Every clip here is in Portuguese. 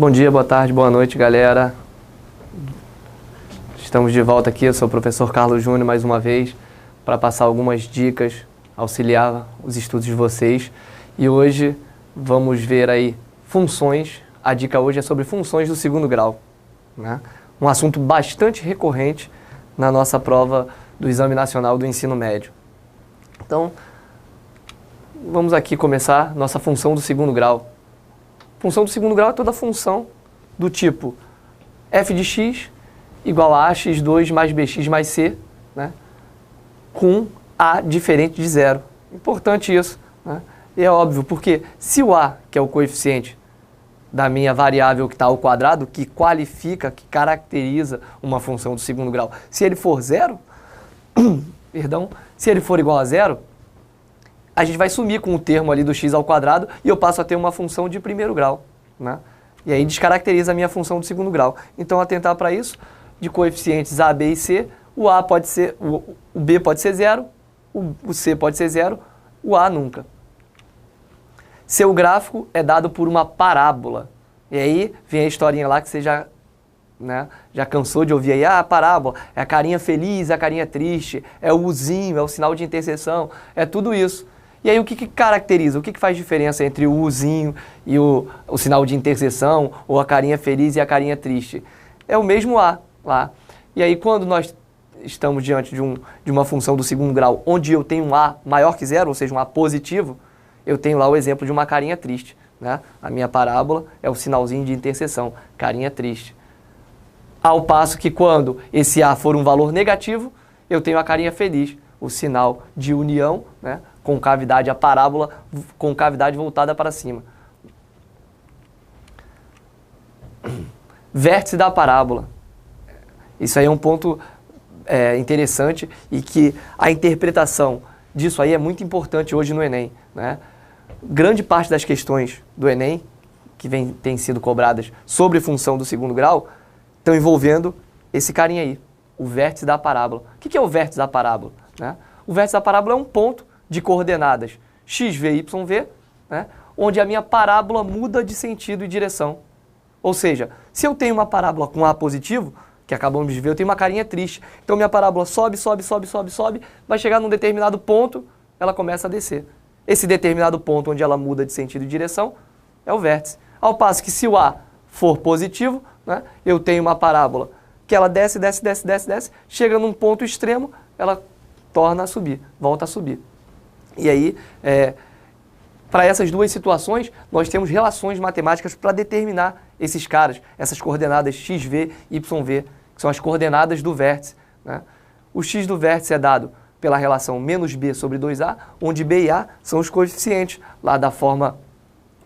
Bom dia, boa tarde, boa noite, galera. Estamos de volta aqui, eu sou o professor Carlos Júnior mais uma vez para passar algumas dicas, auxiliar os estudos de vocês. E hoje vamos ver aí funções. A dica hoje é sobre funções do segundo grau, né? Um assunto bastante recorrente na nossa prova do Exame Nacional do Ensino Médio. Então, vamos aqui começar nossa função do segundo grau. Função do segundo grau é toda função do tipo f de x igual a x2 mais bx mais c, né? Com a diferente de zero. Importante isso, né? E é óbvio, porque se o a, que é o coeficiente da minha variável que está ao quadrado, que qualifica, que caracteriza uma função do segundo grau, se ele for zero, perdão, se ele for igual a zero, a gente vai sumir com o termo ali do x ao quadrado e eu passo a ter uma função de primeiro grau, né? E aí descaracteriza a minha função do segundo grau. Então, atentar para isso, de coeficientes a, b e c, o a pode ser, o b pode ser zero, o c pode ser zero, o a nunca. Seu gráfico é dado por uma parábola. E aí vem a historinha lá que você já, né, já cansou de ouvir aí, a parábola é a carinha feliz, a carinha triste, é o uzinho, é o sinal de interseção, é tudo isso. E aí o que caracteriza, o que faz diferença entre o uzinho e o sinal de interseção, ou a carinha feliz e a carinha triste? É o mesmo a lá. E aí quando nós estamos diante de uma função do segundo grau, onde eu tenho um a maior que zero, ou seja, um a positivo, eu tenho lá o exemplo de uma carinha triste, né? A minha parábola é o sinalzinho de interseção, carinha triste. Ao passo que quando esse a for um valor negativo, eu tenho a carinha feliz, o sinal de união, né? Concavidade, a parábola, concavidade voltada para cima. Vértice da parábola. Isso aí é um ponto interessante e que a interpretação disso aí é muito importante hoje no Enem, né? Grande parte das questões do Enem, que têm sido cobradas sobre função do segundo grau, estão envolvendo esse carinha aí, o vértice da parábola. O que é o vértice da parábola, né? O vértice da parábola é um ponto de coordenadas xv e yv, né, onde a minha parábola muda de sentido e direção. Ou seja, se eu tenho uma parábola com a positivo, que acabamos de ver, eu tenho uma carinha triste. Então minha parábola sobe, sobe, sobe, sobe, sobe, vai chegar num determinado ponto, ela começa a descer. Esse determinado ponto onde ela muda de sentido e direção é o vértice. Ao passo que se o a for positivo, né, eu tenho uma parábola que ela desce, desce, desce, desce, desce, chega num ponto extremo, ela torna a subir, volta a subir. E aí, para essas duas situações, nós temos relações matemáticas para determinar esses caras, essas coordenadas xv e yv, que são as coordenadas do vértice, né? O x do vértice é dado pela relação menos b sobre 2a, onde b e a são os coeficientes lá da forma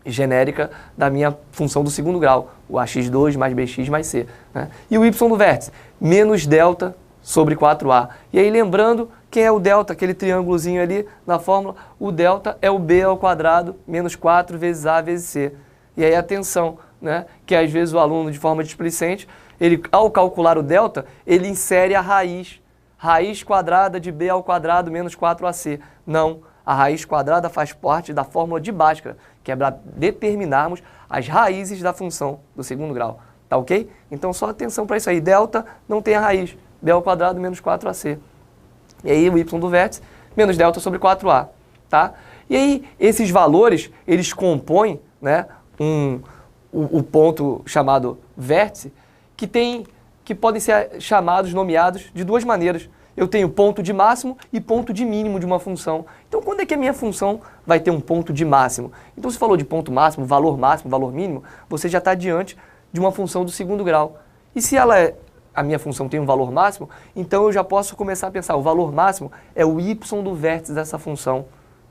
genérica da minha função do segundo grau, o ax2 mais bx mais c, né? E o y do vértice, menos delta sobre 4a. E aí, lembrando, quem é o delta? Aquele triângulozinho ali na fórmula, o delta é o b ao quadrado menos 4 vezes a vezes c. E aí, atenção, né, que às vezes o aluno, de forma displicente, ele, ao calcular o delta, ele insere a raiz quadrada de b ao quadrado menos 4ac. Não, a raiz quadrada faz parte da fórmula de Bhaskara, que é para determinarmos as raízes da função do segundo grau. Tá ok? Então, só atenção para isso aí. Delta não tem a raiz, b ao quadrado menos 4ac. E aí o y do vértice menos delta sobre 4a, tá? E aí esses valores, eles compõem, né, o ponto chamado vértice, que podem ser chamados, nomeados de duas maneiras. Eu tenho ponto de máximo e ponto de mínimo de uma função. Então, quando é que a minha função vai ter um ponto de máximo? Então, se falou de ponto máximo, valor mínimo, você já está diante de uma função do segundo grau. E se a minha função tem um valor máximo, então eu já posso começar a pensar, o valor máximo é o y do vértice dessa função,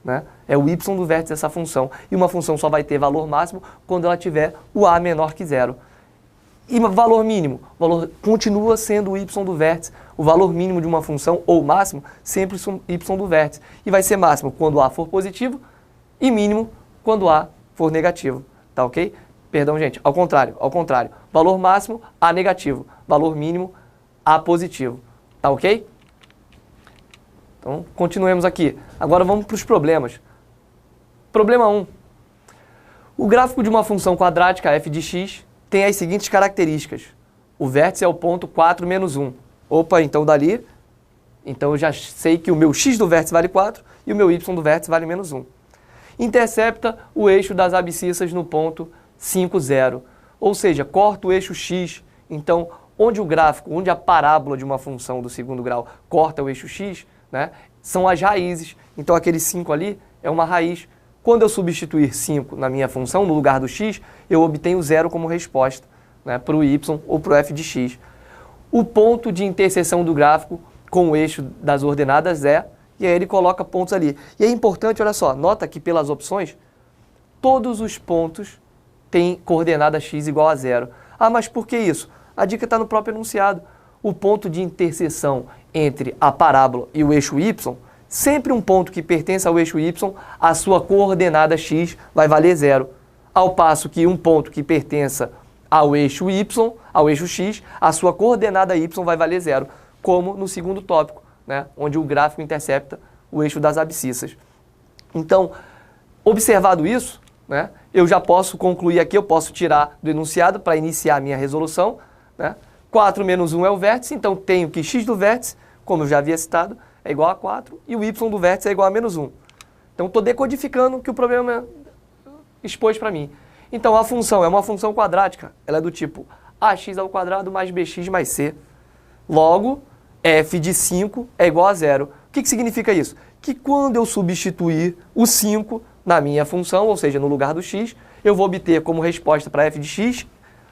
né? É o y do vértice dessa função. E uma função só vai ter valor máximo quando ela tiver o a menor que zero. E valor mínimo? O valor continua sendo o y do vértice. O valor mínimo de uma função, ou máximo, sempre y do vértice. E vai ser máximo quando a for positivo e mínimo quando a for negativo. Tá ok? Perdão, gente, ao contrário. Valor máximo, a negativo. Valor mínimo, a positivo. Tá ok? Então, continuemos aqui. Agora vamos para os problemas. Problema 1. O gráfico de uma função quadrática f de x tem as seguintes características. O vértice é o ponto 4 menos 1. Opa, então dali, então eu já sei que o meu x do vértice vale 4 e o meu y do vértice vale menos 1. Intercepta o eixo das abscissas no ponto 5, 0. Ou seja, corta o eixo x. Então, onde o gráfico, onde a parábola de uma função do segundo grau corta o eixo x, né, são as raízes. Então, aquele 5 ali é uma raiz. Quando eu substituir 5 na minha função, no lugar do x, eu obtenho 0 como resposta, né, para o y ou para o f de x. O ponto de interseção do gráfico com o eixo das ordenadas é, e aí ele coloca pontos ali. E é importante, olha só, nota que pelas opções, todos os pontos têm coordenada x igual a 0. Ah, mas por que isso? A dica está no próprio enunciado. O ponto de interseção entre a parábola e o eixo y, sempre um ponto que pertence ao eixo y, a sua coordenada x vai valer 0. Ao passo que um ponto que pertença ao eixo y, ao eixo x, a sua coordenada y vai valer 0, como no segundo tópico, né, onde o gráfico intercepta o eixo das abscissas. Então, observado isso, né, eu já posso concluir aqui, eu posso tirar do enunciado para iniciar a minha resolução, né? 4 menos 1 é o vértice, então tenho que x do vértice, como eu já havia citado, é igual a 4 e o y do vértice é igual a menos 1. Então, estou decodificando o que o problema expôs para mim. Então, a função é uma função quadrática, ela é do tipo ax ao quadrado mais bx mais c. Logo, f de 5 é igual a 0. O que significa isso? Que quando eu substituir o 5 na minha função, ou seja, no lugar do x, eu vou obter como resposta para f de x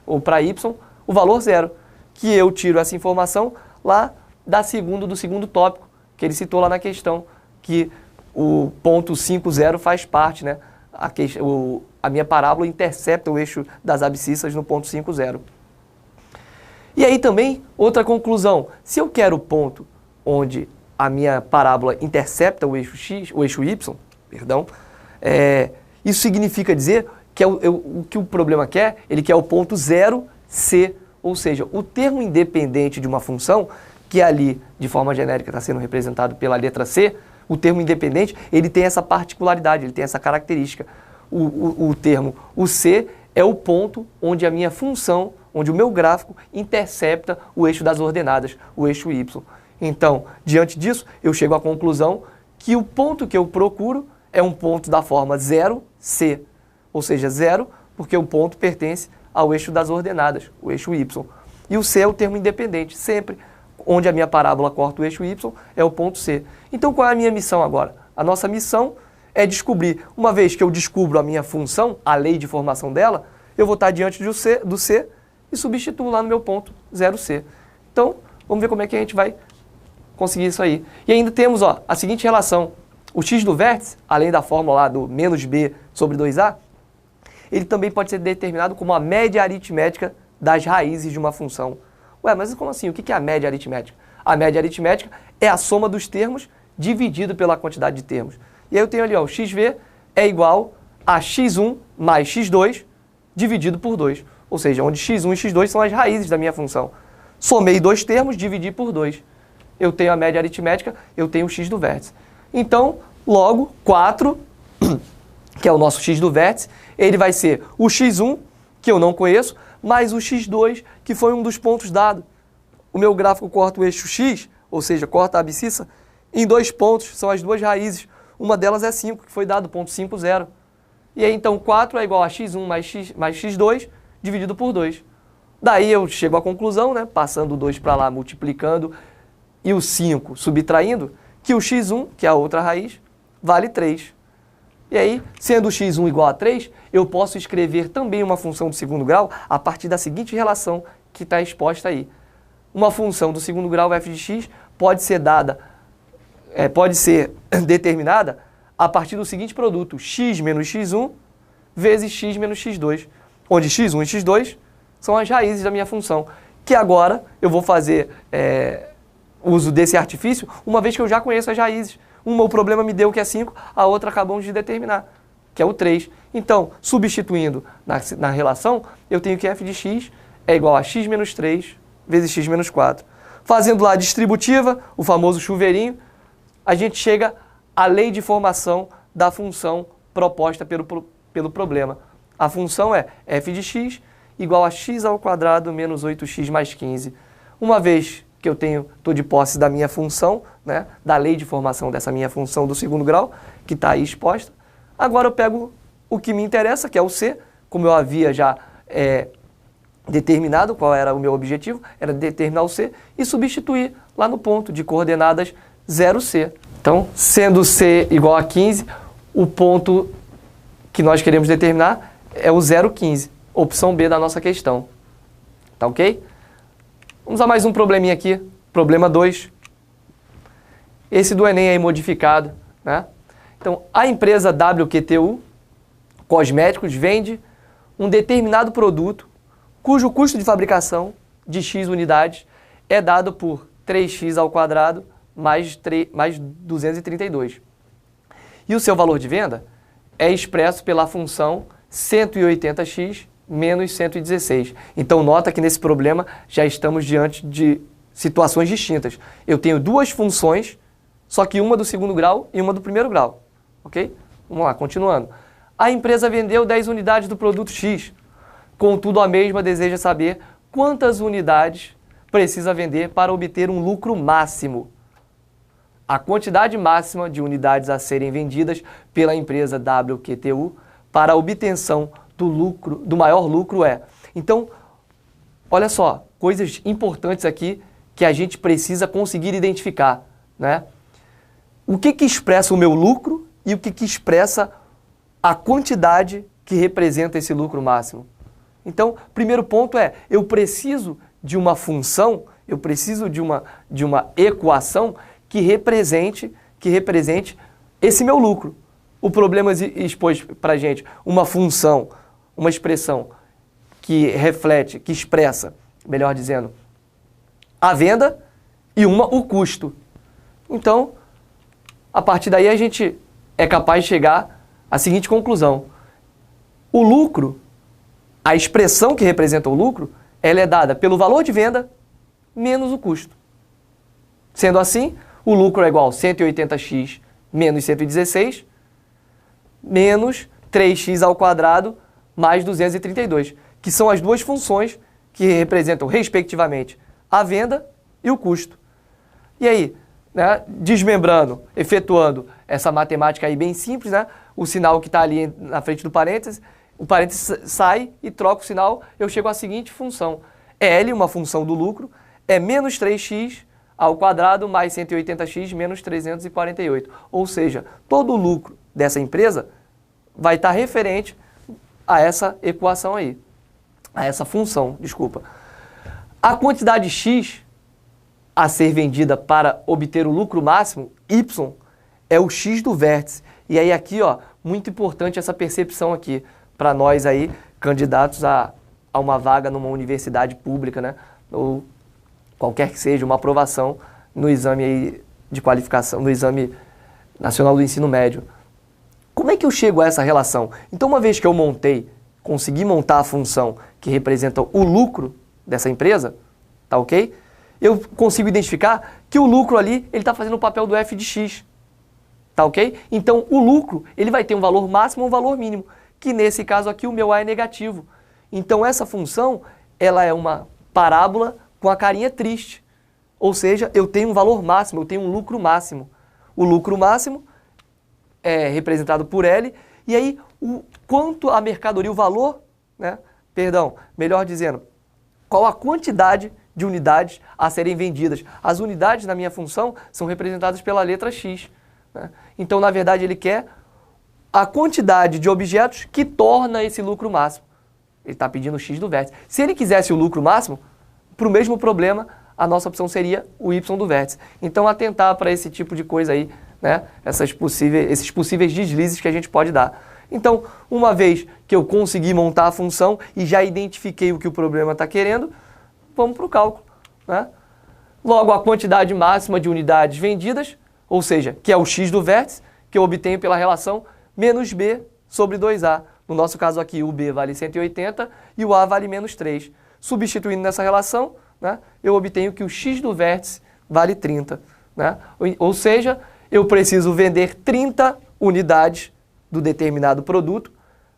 ou para y o valor 0, que eu tiro essa informação lá do segundo tópico, que ele citou lá na questão, que o ponto 5, 0 faz parte, né? A minha parábola intercepta o eixo das abscissas no ponto 5, 0. E aí também, outra conclusão, se eu quero o ponto onde a minha parábola intercepta o eixo x, o eixo y, perdão, isso significa dizer que o que o problema quer, ele quer o ponto 0, c, ou seja, o termo independente de uma função, que ali, de forma genérica, está sendo representado pela letra c, o termo independente, ele tem essa particularidade, ele tem essa característica. O termo, o c, é o ponto onde a minha função, onde o meu gráfico intercepta o eixo das ordenadas, o eixo y. Então, diante disso, eu chego à conclusão que o ponto que eu procuro é um ponto da forma 0, c, ou seja, 0, porque o ponto pertence ao eixo das ordenadas, o eixo y. E o c é o termo independente, sempre onde a minha parábola corta o eixo y é o ponto c. Então, qual é a minha missão agora? A nossa missão é descobrir, uma vez que eu descubro a minha função, a lei de formação dela, eu vou estar diante do c e substituo lá no meu ponto 0c. Então, vamos ver como é que a gente vai conseguir isso aí. E ainda temos a seguinte relação. O x do vértice, além da fórmula lá do menos b sobre 2a, ele também pode ser determinado como a média aritmética das raízes de uma função. Ué, mas como assim? O que é a média aritmética? A média aritmética é a soma dos termos dividido pela quantidade de termos. E aí eu tenho ali, o xv é igual a x1 mais x2 dividido por 2. Ou seja, onde x1 e x2 são as raízes da minha função. Somei dois termos, dividi por 2. Eu tenho a média aritmética, eu tenho o x do vértice. Então, logo, 4, que é o nosso x do vértice, ele vai ser o x1, que eu não conheço, mais o x2, que foi um dos pontos dados. O meu gráfico corta o eixo x, ou seja, corta a abscissa, em 2 pontos, são as duas raízes. Uma delas é 5, que foi dado, ponto 5, 0. E aí, então, 4 é igual a x1 mais x2, dividido por 2. Daí eu chego à conclusão, né, passando o 2 para lá, multiplicando, e o 5 subtraindo, que o x1, que é a outra raiz, vale 3. E aí, sendo o x1 igual a 3, eu posso escrever também uma função do segundo grau a partir da seguinte relação que está exposta aí. Uma função do segundo grau f de x pode ser determinada a partir do seguinte produto, x menos x1 vezes x menos x2, onde x1 e x2 são as raízes da minha função, que agora eu vou fazer uso desse artifício, uma vez que eu já conheço as raízes. Uma, o problema me deu que é 5, a outra acabamos de determinar, que é o 3. Então, substituindo na relação, eu tenho que f de x é igual a x menos 3 vezes x menos 4. Fazendo lá a distributiva, o famoso chuveirinho, a gente chega à lei de formação da função proposta pelo problema. A função é f de x igual a x ao quadrado menos 8x mais 15. Uma vez que eu estou de posse da minha função, né, da lei de formação dessa minha função do segundo grau, que está aí exposta, agora eu pego o que me interessa, que é o c, como eu havia já determinado qual era o meu objetivo, era determinar o c e substituir lá no ponto de coordenadas 0c. Então, sendo c igual a 15, o ponto que nós queremos determinar é o 0,15, opção B da nossa questão. Tá ok? Vamos a mais um probleminha aqui, problema 2. Esse do Enem aí modificado, né? Então, a empresa WQTU Cosméticos vende um determinado produto cujo custo de fabricação de x unidades é dado por 3x ao quadrado mais 232. E o seu valor de venda é expresso pela função 180x menos 116. Então, nota que nesse problema já estamos diante de situações distintas. Eu tenho duas funções, só que uma do segundo grau e uma do primeiro grau. Ok? Vamos lá, continuando. A empresa vendeu 10 unidades do produto X. Contudo, a mesma deseja saber quantas unidades precisa vender para obter um lucro máximo. A quantidade máxima de unidades a serem vendidas pela empresa WQTU para a obtenção do maior lucro é. Então, olha só, coisas importantes aqui que a gente precisa conseguir identificar, né? O que expressa o meu lucro e o que expressa a quantidade que representa esse lucro máximo. Então, primeiro ponto é, eu preciso de uma função, eu preciso de uma equação que represente esse meu lucro. O problema expôs para a gente uma função, uma expressão que reflete, que expressa, melhor dizendo, a venda e o custo. Então, a partir daí a gente é capaz de chegar à seguinte conclusão. O lucro, a expressão que representa o lucro, ela é dada pelo valor de venda menos o custo. Sendo assim, o lucro é igual a 180x menos 116 menos 3x ao quadrado mais 232, que são as duas funções que representam, respectivamente, a venda e o custo. E aí, né, desmembrando, efetuando essa matemática aí bem simples, né, o sinal que está ali na frente do parênteses, o parênteses sai e troca o sinal, eu chego à seguinte função. L, uma função do lucro, é menos 3x ao quadrado mais 180x menos 348. Ou seja, todo o lucro dessa empresa vai estar referente a essa equação aí, a essa função, desculpa. A quantidade x a ser vendida para obter o lucro máximo, y, é o x do vértice. E aí aqui, ó, muito importante essa percepção aqui, para nós aí, candidatos a uma vaga numa universidade pública, né, ou qualquer que seja, uma aprovação no exame aí de qualificação, no Exame Nacional do Ensino Médio. Como é que eu chego a essa relação? Então, uma vez que eu consegui montar a função que representa o lucro dessa empresa, tá ok? Eu consigo identificar que o lucro ali, ele está fazendo o papel do f de x, tá ok? Então, o lucro, ele vai ter um valor máximo ou um valor mínimo, que nesse caso aqui o meu a é negativo. Então, essa função, ela é uma parábola com a carinha triste. Ou seja, eu tenho um valor máximo, eu tenho um lucro máximo. O lucro máximo é representado por L, e aí quanto a mercadoria, o valor, né? Perdão, melhor dizendo, qual a quantidade de unidades a serem vendidas. As unidades na minha função são representadas pela letra X, né? Então, na verdade, ele quer a quantidade de objetos que torna esse lucro máximo. Ele está pedindo o X do vértice. Se ele quisesse o lucro máximo, para o mesmo problema, a nossa opção seria o Y do vértice. Então, atentar para esse tipo de coisa aí, né? Esses possíveis deslizes que a gente pode dar. Então, uma vez que eu consegui montar a função e já identifiquei o que o problema está querendo, vamos para o cálculo, né? Logo, a quantidade máxima de unidades vendidas, ou seja, que é o X do vértice, que eu obtenho pela relação menos B sobre 2A. No nosso caso aqui, o B vale 180 e o A vale menos 3. Substituindo nessa relação, né, eu obtenho que o X do vértice vale 30. Né? Ou seja, eu preciso vender 30 unidades do determinado produto,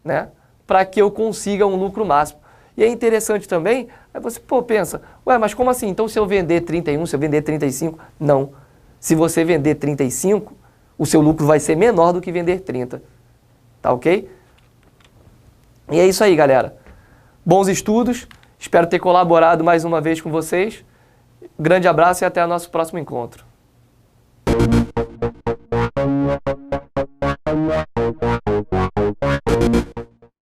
né, para que eu consiga um lucro máximo. E é interessante também, aí você, pensa, ué, mas como assim? Então se eu vender 31, se eu vender 35? Não. Se você vender 35, o seu lucro vai ser menor do que vender 30. Tá ok? E é isso aí, galera. Bons estudos. Espero ter colaborado mais uma vez com vocês. Grande abraço e até o nosso próximo encontro.